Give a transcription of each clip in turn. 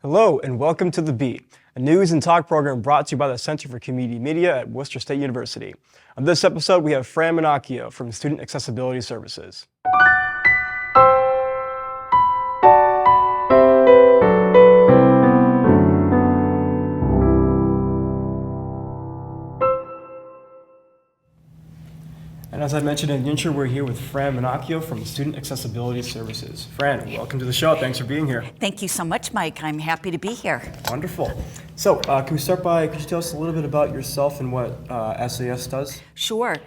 Hello and welcome to The Beat, a news and talk program brought to you by the Center for Community Media at Worcester State University. On this episode, we have Fran Minacchio from Student Accessibility Services. And as I mentioned in the intro, we're here with Fran Minacchio from Student Accessibility Services. Fran, welcome to the show. Thanks for being here. Thank you so much, Mike. I'm happy to be here. Wonderful. So, can we start by, could you tell us a little bit about yourself and what SAS does? Sure.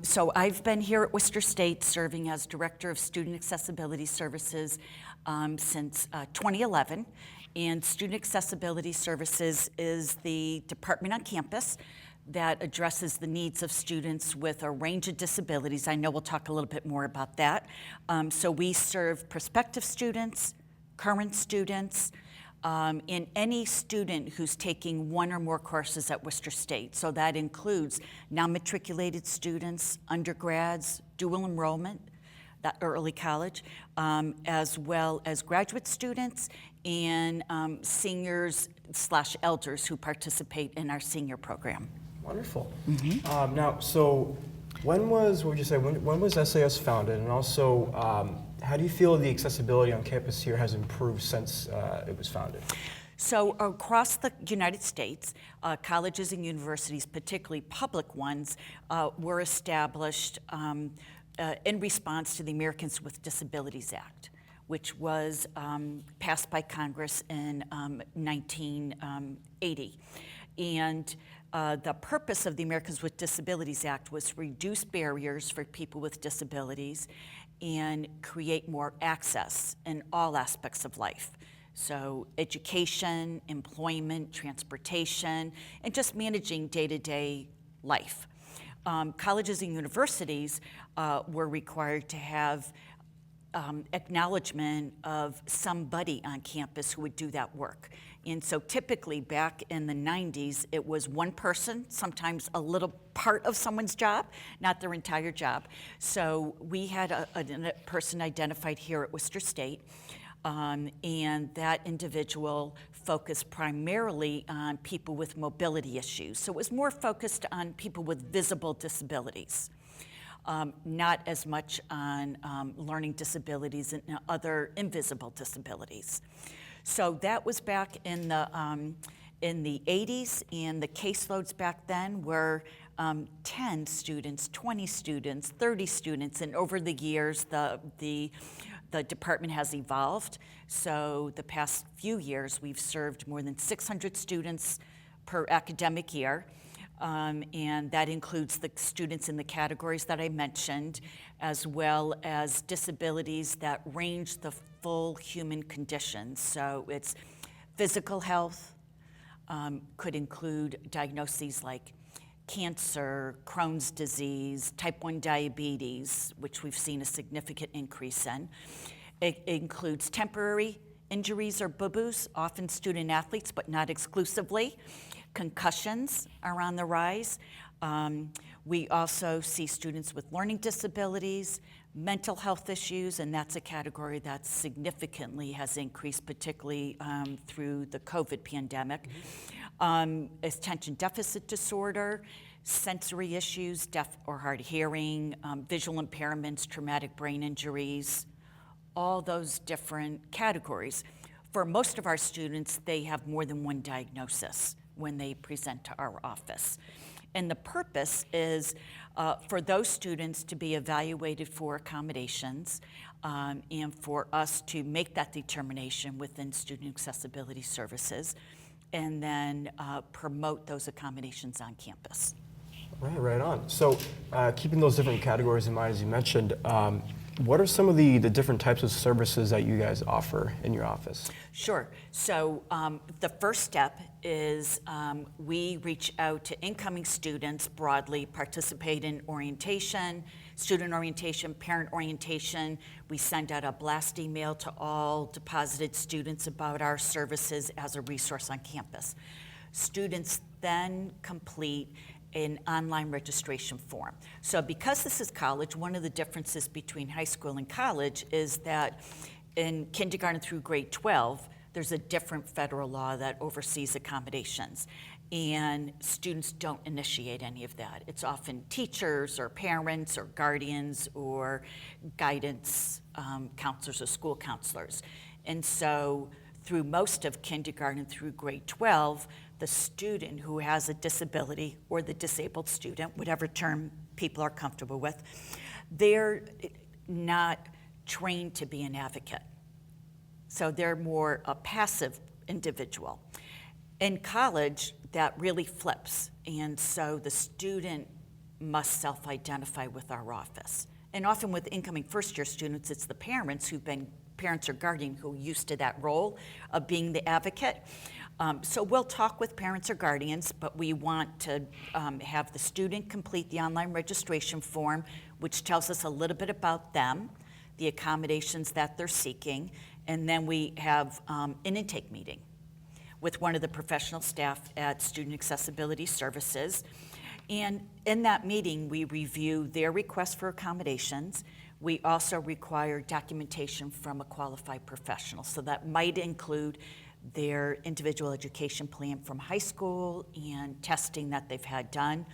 So I've been here at Worcester State serving as Director of Student Accessibility Services since 2011. And Student Accessibility Services is the department on campus that addresses the needs of students with a range of disabilities. I know we'll talk a little bit more about that. So we serve prospective students, current students, and any student who's taking one or more courses at Worcester State. So that includes non-matriculated students, undergrads, dual enrollment, that early college, as well as graduate students and seniors/elders who participate in our senior program. Wonderful. Now, so when was SAS founded? And also, how do you feel the accessibility on campus here has improved since it was founded? So across the United States, colleges and universities, particularly public ones, were established in response to the Americans with Disabilities Act, which was passed by Congress in 1980. And the purpose of the Americans with Disabilities Act was to reduce barriers for people with disabilities and create more access in all aspects of life. So education, employment, transportation, and just managing day-to-day life. Colleges and universities were required to have acknowledgement of somebody on campus who would do that work. And so typically back in the 90s, it was one person, sometimes a little part of someone's job, not their entire job. So we had a person identified here at Worcester State, and that individual focused primarily on people with mobility issues. So it was more focused on people with visible disabilities. Not as much on learning disabilities and other invisible disabilities. So that was back in the 80s, and the caseloads back then were 10 students, 20 students, 30 students, and over the years the department has evolved. So the past few years we've served more than 600 students per academic year. And that includes the students in the categories that I mentioned, as well as disabilities that range the full human condition. So it's physical health, could include diagnoses like cancer, Crohn's disease, type 1 diabetes, which we've seen a significant increase in. It includes temporary injuries or boo-boos, often student athletes, but not exclusively. Concussions are on the rise. We also see students with learning disabilities, mental health issues, and that's a category that significantly has increased, particularly through the COVID pandemic. Attention deficit disorder, sensory issues, deaf or hard hearing, visual impairments, traumatic brain injuries, all those different categories. For most of our students, they have more than one diagnosis when they present to our office. And the purpose is for those students to be evaluated for accommodations and for us to make that determination within Student Accessibility Services and then promote those accommodations on campus. Right on. So keeping those different categories in mind, as you mentioned, what are some of the different types of services that you guys offer in your office? Sure. So the first step is we reach out to incoming students broadly, participate in orientation, student orientation, parent orientation. We send out a blast email to all deposited students about our services as a resource on campus. Students then complete an online registration form. So because this is college, one of the differences between high school and college is that in kindergarten through grade 12, there's a different federal law that oversees accommodations. And students don't initiate any of that. It's often teachers or parents or guardians or guidance counselors or school counselors. And so through most of kindergarten through grade 12, the student who has a disability, or the disabled student, whatever term people are comfortable with, they're not trained to be an advocate. So they're more a passive individual. In college, that really flips, and so the student must self-identify with our office. And often with incoming first-year students, it's the parents parents or guardian who are used to that role of being the advocate. So we'll talk with parents or guardians, but we want to have the student complete the online registration form, which tells us a little bit about them, the accommodations that they're seeking, and then we have an intake meeting with one of the professional staff at Student Accessibility Services. And in that meeting, we review their request for accommodations. We also require documentation from a qualified professional. So that might include their individual education plan from high school and testing that they've had done.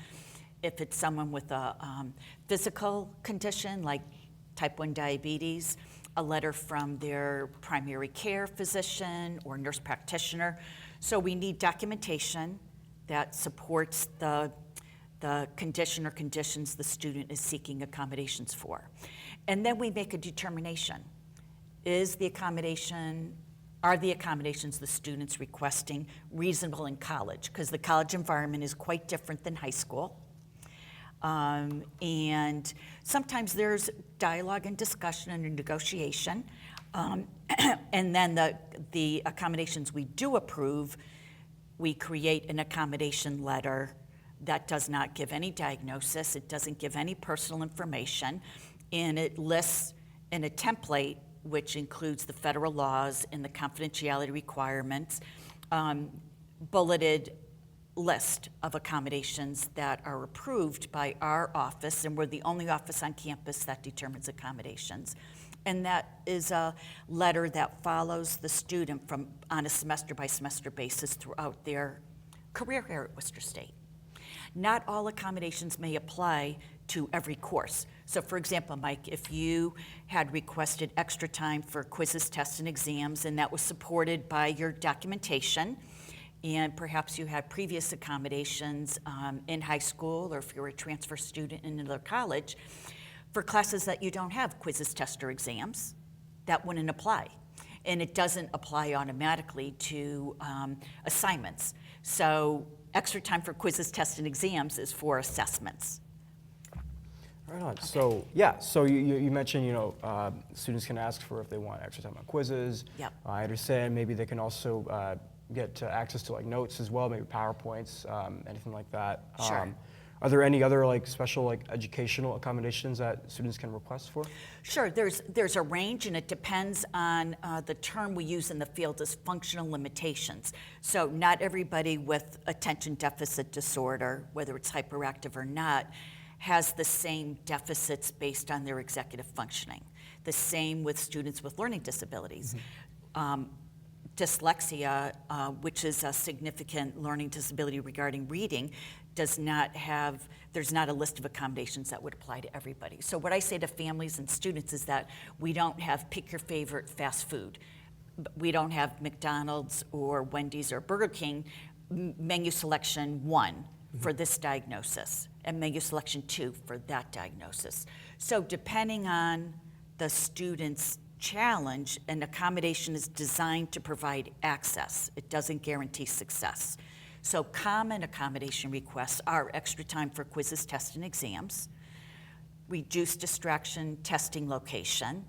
If it's someone with a physical condition like type 1 diabetes, a letter from their primary care physician or nurse practitioner. So we need documentation that supports the condition or conditions the student is seeking accommodations for. And then we make a determination. Are the accommodations the student's requesting reasonable in college? Because the college environment is quite different than high school. And sometimes there's dialogue and discussion and negotiation. And then the accommodations we do approve, we create an accommodation letter that does not give any diagnosis, it doesn't give any personal information, and it lists in a template, which includes the federal laws and the confidentiality requirements, bulleted list of accommodations that are approved by our office, and we're the only office on campus that determines accommodations. And that is a letter that follows the student on a semester by semester basis throughout their career here at Worcester State. Not all accommodations may apply to every course. So for example, Mike, if you had requested extra time for quizzes, tests, and exams, and that was supported by your documentation, and perhaps you had previous accommodations in high school, or if you're a transfer student in another college, for classes that you don't have quizzes, tests, or exams, that wouldn't apply. And it doesn't apply automatically to assignments. So extra time for quizzes, tests, and exams is for assessments. Right on. Okay. So yeah, so you mentioned, students can ask for if they want extra time on quizzes. Yep. I understand maybe they can also get access to like notes as well, maybe PowerPoints, anything like that. Sure. Are there any other like special like educational accommodations that students can request for? Sure, there's a range, and it depends on the term we use in the field is functional limitations. So not everybody with attention deficit disorder, whether it's hyperactive or not, has the same deficits based on their executive functioning. The same with students with learning disabilities. Mm-hmm. Dyslexia, which is a significant learning disability regarding reading, there's not a list of accommodations that would apply to everybody. So what I say to families and students is that we don't have pick your favorite fast food. We don't have McDonald's or Wendy's or Burger King menu selection 1 for this diagnosis and menu selection 2 for that diagnosis. So depending on the student's challenge, an accommodation is designed to provide access. It doesn't guarantee success. So common accommodation requests are extra time for quizzes, tests, and exams, reduced distraction testing location.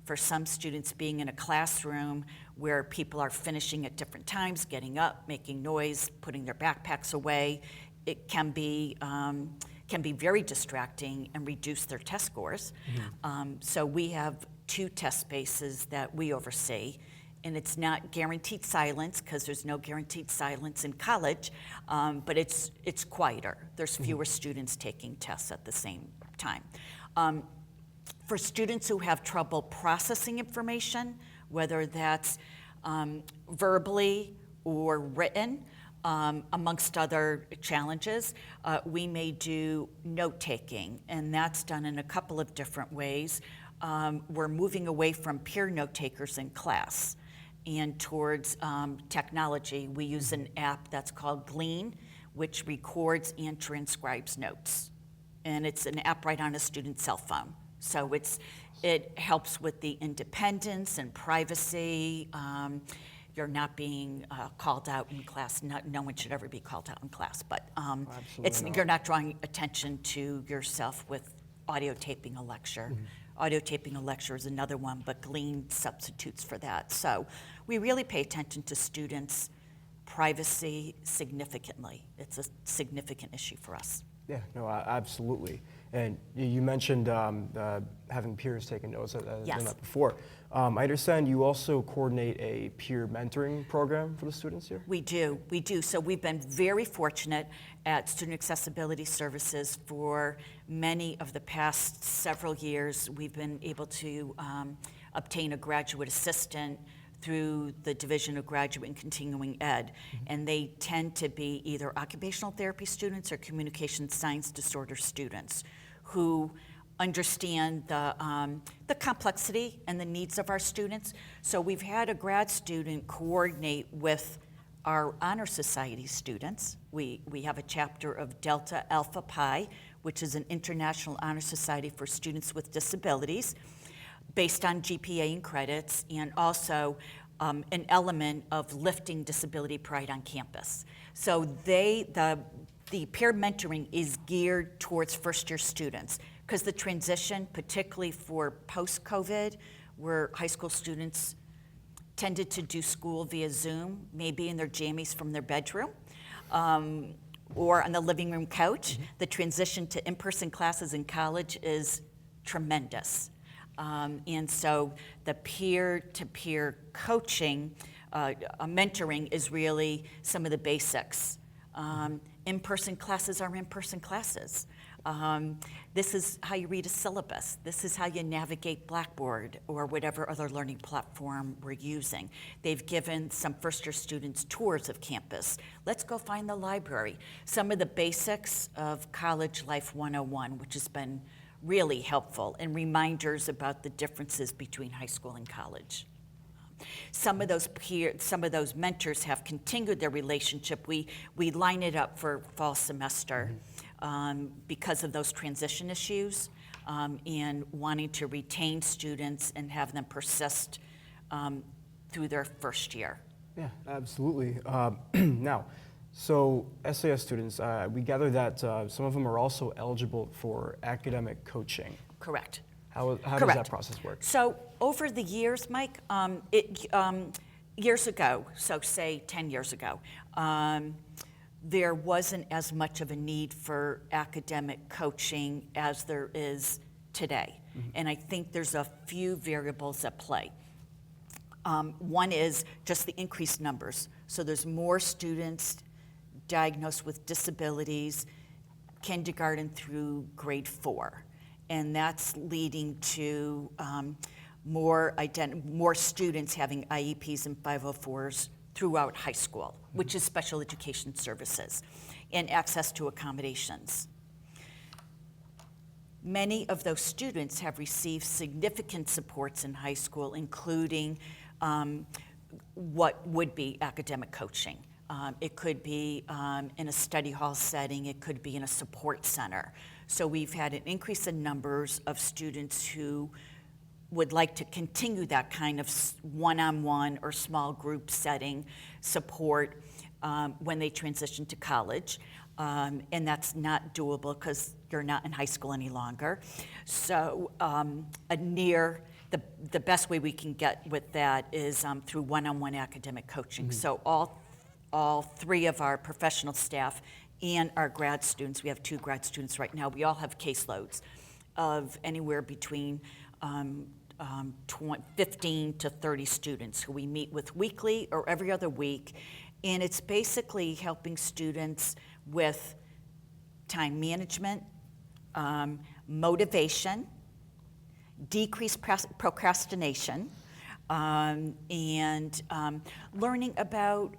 For some students, being in a classroom where people are finishing at different times, getting up, making noise, putting their backpacks away, it can be very distracting and reduce their test scores. Mm-hmm. So we have 2 test spaces that we oversee, and it's not guaranteed silence because there's no guaranteed silence in college, but it's quieter. There's fewer mm-hmm. students taking tests at the same time. For students who have trouble processing information, whether that's verbally or written. Amongst other challenges, we may do note-taking, and that's done in a couple of different ways. We're moving away from peer note-takers in class and towards technology. We use an app that's called Glean, which records and transcribes notes. And it's an app right on a student's cell phone. So it helps with the independence and privacy. You're not being called out in class. No one should ever be called out in class, but you're not drawing attention to yourself with audio taping a lecture. Audio taping a lecture is another one, but Glean substitutes for that. So we really pay attention to students' privacy significantly. It's a significant issue for us. Yeah, no, absolutely. And you mentioned having peers taking notes Yes. that before. I understand you also coordinate a peer mentoring program for the students here? We do. So we've been very fortunate at Student Accessibility Services for many of the past several years. We've been able to obtain a graduate assistant through the Division of Graduate and Continuing Ed, and they tend to be either occupational therapy students or communication science disorder students who understand the complexity and the needs of our students. So we've had a grad student coordinate with our Honor Society students. We have a chapter of Delta Alpha Pi, which is an international honor society for students with disabilities, based on GPA and credits, and also an element of lifting disability pride on campus. So the peer mentoring is geared towards first-year students, because the transition, particularly for post-COVID, where high school students tended to do school via Zoom, maybe in their jammies from their bedroom, or on the living room couch. The transition to in-person classes in college is tremendous. And so the peer-to-peer coaching, mentoring is really some of the basics. In-person classes are in-person classes. This is how you read a syllabus. This is how you navigate Blackboard or whatever other learning platform we're using. They've given some first-year students tours of campus. Let's go find the library. Some of the basics of College Life 101, which has been really helpful, and reminders about the differences between high school and college. Some of those mentors have continued their relationship. We line it up for fall semester because of those transition issues and wanting to retain students and have them persist through their first year. Yeah, absolutely. Now, so SAS students, we gather that some of them are also eligible for academic coaching. Correct. How does that process work? So over the years, Mike, years ago, so say 10 years ago, there wasn't as much of a need for academic coaching as there is today. And I think there's a few variables at play. One is just the increased numbers. So there's more students diagnosed with disabilities, kindergarten through grade 4. And that's leading to more students having IEPs and 504s throughout high school, which is special education services, and access to accommodations. Many of those students have received significant supports in high school, including what would be academic coaching. It could be in a study hall setting, it could be in a support center. So we've had an increase in numbers of students who would like to continue that kind of one-on-one or small group setting support when they transition to college. And that's not doable because you're not in high school any longer. So the best way we can get with that is through one-on-one academic coaching. So all three of our professional staff and our grad students, we have 2 grad students right now, we all have caseloads of anywhere between 15 to 30 students who we meet with weekly or every other week. And it's basically helping students with time management, motivation, decreased procrastination, and learning about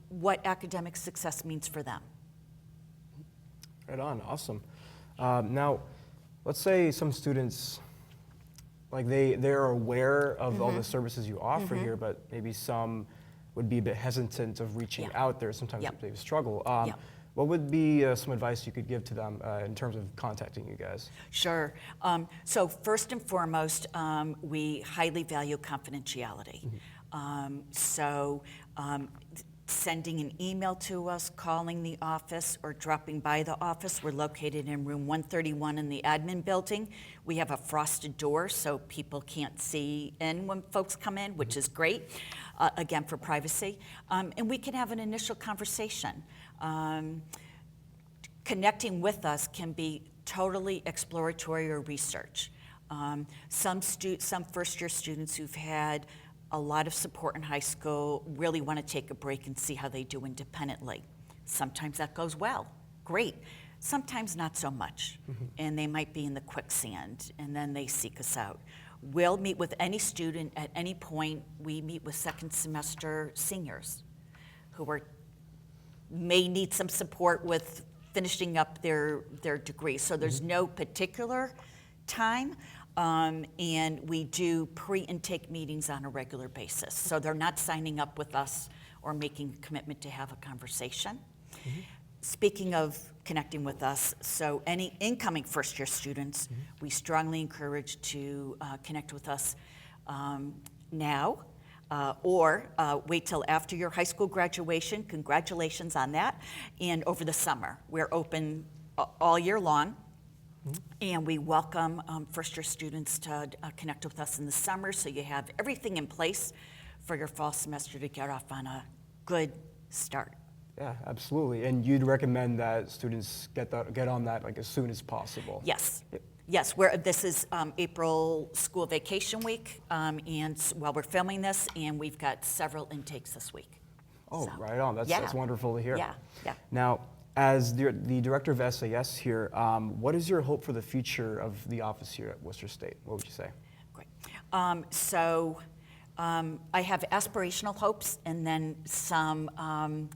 what academic success means for them. Right on, awesome. Now, let's say some students, like they're aware of all the services you offer here, but maybe some would be a bit hesitant of reaching out there. Sometimes Yep. they struggle. Yep. What would be some advice you could give to them in terms of contacting you guys? Sure. So first and foremost, we highly value confidentiality. Sending an email to us, calling the office, or dropping by the office. We're located in room 131 in the admin building. We have a frosted door so people can't see in when folks come in, which is great, again, for privacy. And we can have an initial conversation. Connecting with us can be totally exploratory or research. Some first-year students who've had a lot of support in high school really want to take a break and see how they do independently. Sometimes that goes well, great. Sometimes not so much, and they might be in the quicksand, and then they seek us out. We'll meet with any student at any point. We meet with second semester seniors who may need some support with finishing up their degree. So there's no particular time. And we do pre-intake meetings on a regular basis. So they're not signing up with us or making a commitment to have a conversation. Speaking of connecting with us, so any incoming first-year students, we strongly encourage to connect with us now or wait till after your high school graduation. Congratulations on that. And over the summer. We're open all year long. And we welcome first-year students to connect with us in the summer, so you have everything in place for your fall semester to get off on a good start. Yeah, absolutely. And you'd recommend that students get on that like as soon as possible? Yes. Yep. Yes, this is April school vacation week, and while we're filming this, and we've got several intakes this week. Oh, So, right on. That's wonderful to hear. Yeah, yeah. Now, as the director of SAS here, what is your hope for the future of the office here at Worcester State? What would you say? Great. I have aspirational hopes and then some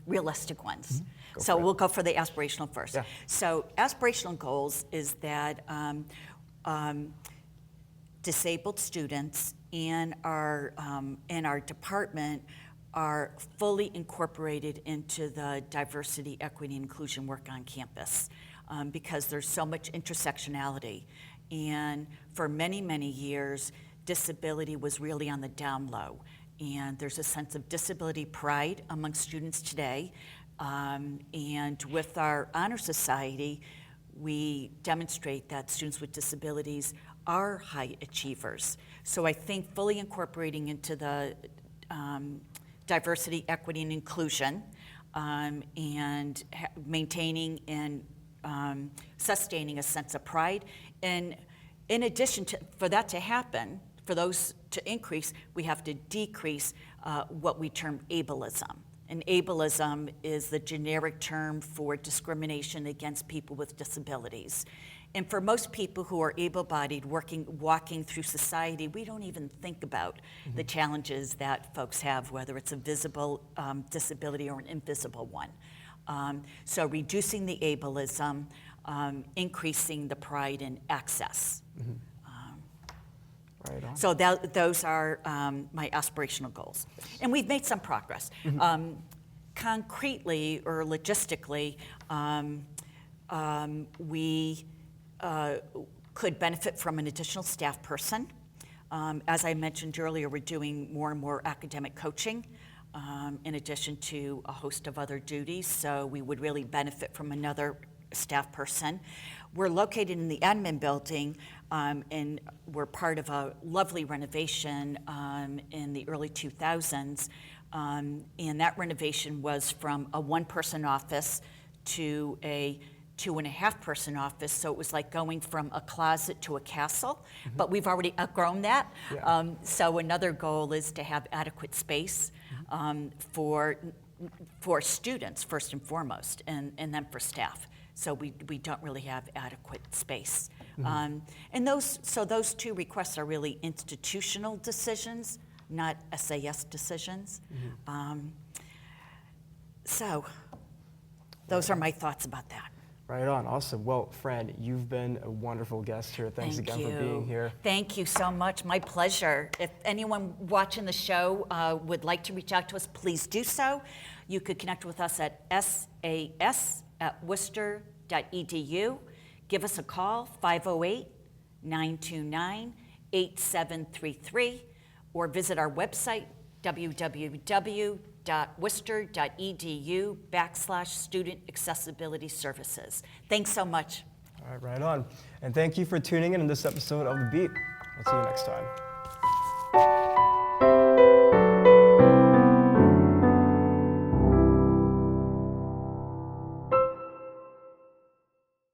realistic ones. So we'll go for the aspirational first. Yeah. So aspirational goals is that disabled students in our department are fully incorporated into the diversity, equity, and inclusion work on campus because there's so much intersectionality. And for many, many years, disability was really on the down low. And there's a sense of disability pride among students today. And with our Honor Society, we demonstrate that students with disabilities are high achievers. So I think fully incorporating into the diversity, equity, and inclusion, and maintaining and sustaining a sense of pride. And in addition to, for that to happen, for those to increase, we have to decrease what we term ableism. And ableism is the generic term for discrimination against people with disabilities. And for most people who are able-bodied, walking through society, we don't even think about the challenges that folks have, whether it's a visible disability or an invisible one. So reducing the ableism, increasing the pride and access. Right on. So those are my aspirational goals. And we've made some progress. Concretely or logistically, we could benefit from an additional staff person. As I mentioned earlier, we're doing more and more academic coaching in addition to a host of other duties, so we would really benefit from another staff person. We're located in the admin building, and we're part of a lovely renovation in the early 2000s, and that renovation was from a one-person office to a 2.5-person office, so it was like going from a closet to a castle, but we've already outgrown that. Yeah. So another goal is to have adequate space for students first and foremost, and then for staff. So we don't really have adequate space. And those two requests are really institutional decisions, not SAS decisions. So those are my thoughts about that. Right on, awesome. Well, Fran, you've been a wonderful guest here. Thanks Thank again you. for being here. Thank you so much. My pleasure. If anyone watching the show would like to reach out to us, please do so. You could connect with us at sas@worcester.edu. Give us a call, 508-929-8733, or visit our website, www.worcester.edu/student accessibility services. Thanks so much. All right, right on. And thank you for tuning in this episode of The Beat. I'll see you next time.